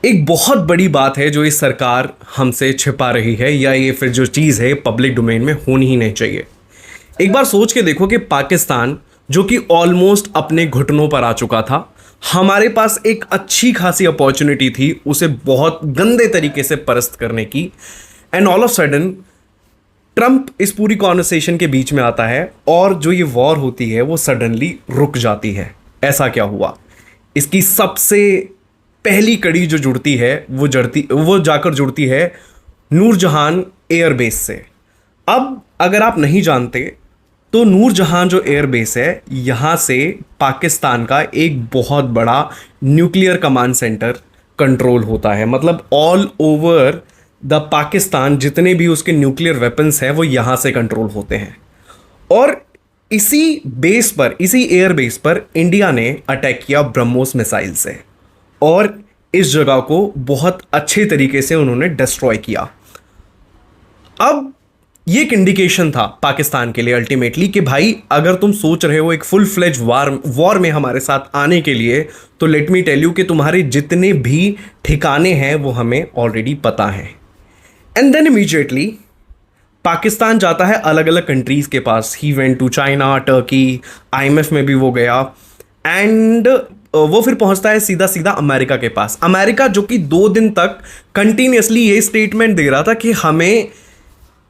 एक बहुत बड़ी बात है जो ये सरकार हमसे छिपा रही है, या ये फिर जो चीज़ है पब्लिक डोमेन में होनी ही नहीं चाहिए। एक बार सोच के देखो कि पाकिस्तान जो कि ऑलमोस्ट अपने घुटनों पर आ चुका था, हमारे पास एक अच्छी खासी अपॉर्चुनिटी थी उसे बहुत गंदे तरीके से परस्त करने की, and all of sudden Trump इस पूरी कॉन्वर्सेशन के बीच में आता है और जो ये वॉर होती है वो सडनली रुक जाती है। ऐसा क्या हुआ? इसकी सबसे पहली कड़ी जो जुड़ती है वो जाकर जुड़ती है नूरजहान एयरबेस से। अब अगर आप नहीं जानते तो नूरजहान जो एयरबेस है, यहाँ से पाकिस्तान का एक बहुत बड़ा न्यूक्लियर कमांड सेंटर कंट्रोल होता है। मतलब ऑल ओवर द पाकिस्तान जितने भी उसके न्यूक्लियर वेपन्स हैं वो यहाँ से कंट्रोल होते हैं। और इसी बेस पर, इसी एयरबेस पर इंडिया ने अटैक किया ब्रह्मोस मिसाइल से, और इस जगह को बहुत अच्छे तरीके से उन्होंने डिस्ट्रॉय किया। अब ये एक इंडिकेशन था पाकिस्तान के लिए अल्टीमेटली कि भाई अगर तुम सोच रहे हो एक फुल फ्लेज वॉर में हमारे साथ आने के लिए, तो लेट मी टेल यू कि तुम्हारे जितने भी ठिकाने हैं वो हमें ऑलरेडी पता हैं। एंड देन इमीडिएटली पाकिस्तान जाता है अलग अलग कंट्रीज के पास। He went to China, Turkey, IMF में भी वो गया, एंड वो फिर पहुंचता है सीधा सीधा अमेरिका के पास। अमेरिका जो कि 2 दिन तक कंटिन्यूसली ये स्टेटमेंट दे रहा था कि हमें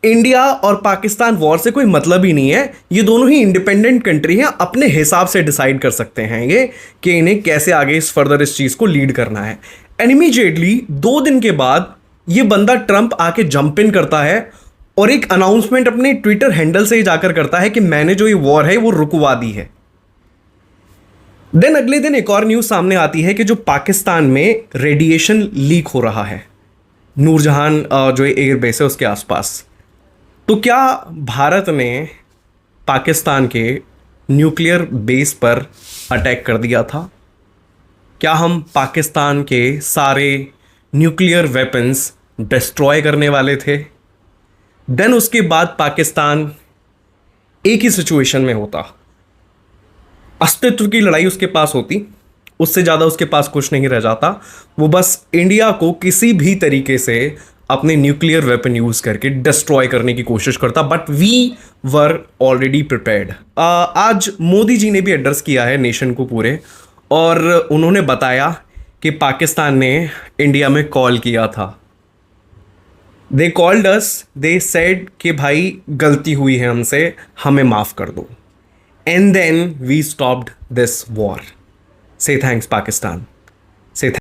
इंडिया और पाकिस्तान वॉर से कोई मतलब ही नहीं है, ये दोनों ही इंडिपेंडेंट कंट्री हैं, अपने हिसाब से डिसाइड कर सकते हैं ये कि इन्हें कैसे आगे इस चीज़ को लीड करना है। एंड इमीडिएटली 2 दिन के बाद ये बंदा ट्रंप आके जंप इन करता है और एक अनाउंसमेंट अपने ट्विटर हैंडल से ही जाकर करता है कि मैंने जो ये वॉर है वो रुकवा दी है। देन अगले दिन एक और न्यूज़ सामने आती है कि जो पाकिस्तान में रेडिएशन लीक हो रहा है नूरजहान जो एयरबेस है उसके आसपास। तो क्या भारत ने पाकिस्तान के न्यूक्लियर बेस पर अटैक कर दिया था? क्या हम पाकिस्तान के सारे न्यूक्लियर वेपन्स डिस्ट्रॉय करने वाले थे? देन उसके बाद पाकिस्तान एक ही सिचुएशन में होता, अस्तित्व की लड़ाई उसके पास होती, उससे ज़्यादा उसके पास कुछ नहीं रह जाता। वो बस इंडिया को किसी भी तरीके से अपने न्यूक्लियर वेपन यूज़ करके डिस्ट्रॉय करने की कोशिश करता, but we were already prepared. आज मोदी जी ने भी एड्रेस किया है नेशन को पूरे, और उन्होंने बताया कि पाकिस्तान ने इंडिया में कॉल किया था। They called us, they said कि भाई गलती हुई है हमसे, हमें माफ़ कर दो। And then we stopped this war. Say thanks, Pakistan. Say thanks.